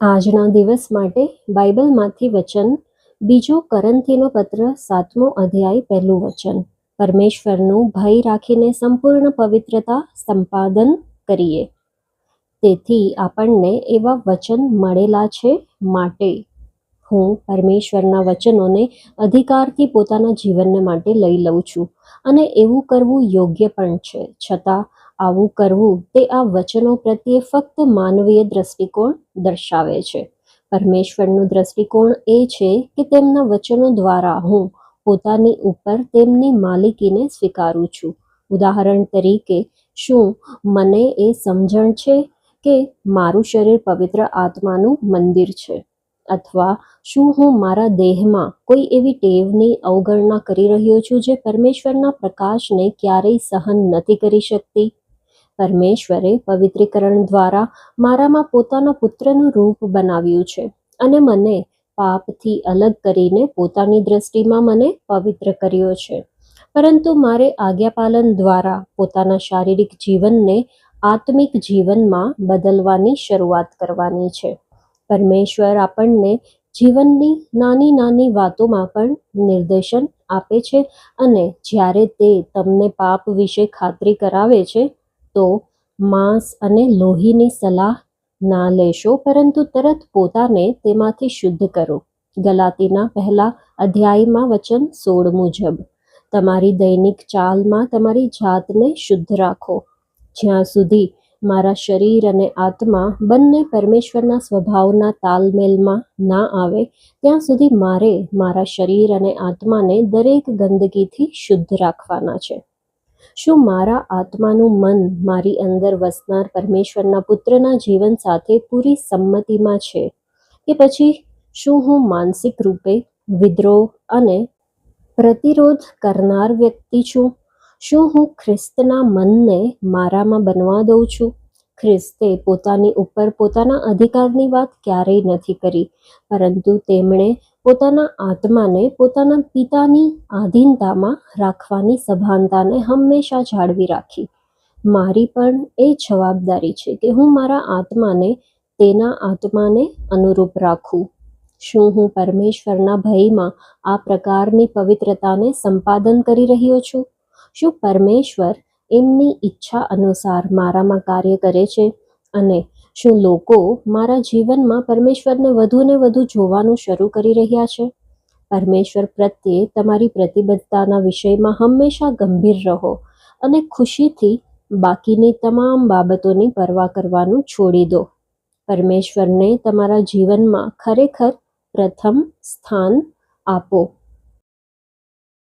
આજના દિવસ માટે બાઇબલમાંથી વચન બીજો કરંથીનો પત્ર 7મો અધ્યાય 1લું વચન. પરમેશ્વરનું ભય રાખીને સંપૂર્ણ પવિત્રતા સંપાદન કરીએ. તેથી આપણને એવા વચન મળેલા છે, માટે હું પરમેશ્વરના વચનોને અધિકારથી પોતાના જીવનને માટે લઈ લઉં છું, અને એવું કરવું યોગ્ય પણ છે. છતાં આવું કરવું તે આ વચનો પ્રત્યે ફક્ત માનવીય દ્રષ્ટિકોણ દર્શાવે છે. પરમેશ્વરનું દ્રષ્ટિકોણ એ છે કે તેમના વચનો દ્વારા હું પોતાની ઉપર તેમની માલિકીને સ્વીકારું છું. ઉદાહરણ તરીકે, શું મને એ સમજણ છે કે મારું શરીર પવિત્ર આત્માનું મંદિર છે? અથવા શું હું મારા દેહમાં કોઈ એવી ટેવની અવગણના કરી રહ્યો છું જે પરમેશ્વરના પ્રકાશને ક્યારેય સહન નથી કરી શકતી? પરમેશ્વરે પવિત્રીકરણ દ્વારા મારામાં પોતાના પુત્રનું રૂપ બનાવ્યું છે અને મને પાપથી અલગ કરીને પોતાની દ્રષ્ટિમાં મને પવિત્ર કર્યો છે. પરંતુ મારે આજ્ઞાપાલન દ્વારા પોતાના શારીરિક જીવનને આત્મિક જીવનમાં બદલવાની શરૂઆત કરવાની છે. પરમેશ્વર આપણને જીવનની નાની નાની વાતોમાં પણ નિર્દેશન આપે છે, અને જ્યારે તે તમને પાપ વિશે ખાતરી કરાવે છે, તો માંસ અને લોહીની સલાહ ના લેશો, પરંતુ તરત પોતાને તેમાંથી શુદ્ધ કરો. ગલાતીના 1લા અધ્યાયમાં વચન 16 મુજબ, તમારી દૈનિક ચાલમાં તમારી જાતને શુદ્ધ રાખો. જ્યાં સુધી મારા શરીર અને આત્મા બંને પરમેશ્વરના સ્વભાવના તાલમેલમાં ના આવે, ત્યાં સુધી મારે મારા શરીર અને આત્માને દરેક ગંદકીથી શુદ્ધ રાખવાના છે. શું મારા આત્માનું મન મારી અંદર વસનાર પરમેશ્વરના પુત્રના જીવન સાથે પૂરી સંમતિમાં છે, કે પછી શું હું માનસિક રૂપે વિદ્રોહ અને પ્રતિરોધ કરનાર વ્યક્તિ છું? શું હું ખ્રિસ્તના મનને મારામાં બનવા દઉં છું? ખ્રિસ્તે પોતાની ઉપર પોતાના અધિકારની વાત ક્યારેય નથી કરી, પરંતુ તેમણે પોતાના આત્માને પોતાના પિતાની આધીનતામાં રાખવાની સભાનતાને હંમેશા જાળવી રાખી. મારી પણ એ જવાબદારી છે કે હું મારા આત્માને તેના આત્માને અનુરૂપ રાખું. શું હું પરમેશ્વરના ભયમાં આ પ્રકારની પવિત્રતાને સંપાદન કરી રહ્યો છું? શું પરમેશ્વર એમની ઈચ્છા અનુસાર મારામાં કાર્ય કરે છે? અને શું લોકો મારા જીવનમાં પરમેશ્વરને વધુ ને વધુ જોવાનું શરૂ કરી રહ્યા છે? પરમેશ્વર પ્રત્યે તમારી પ્રતિબદ્ધતાના વિષયમાં હંમેશા ગંભીર રહો અને ખુશીથી બાકીની તમામ બાબતોની પરવા કરવાનું છોડી દો. પરમેશ્વરને તમારા જીવનમાં ખરેખર પ્રથમ સ્થાન આપો.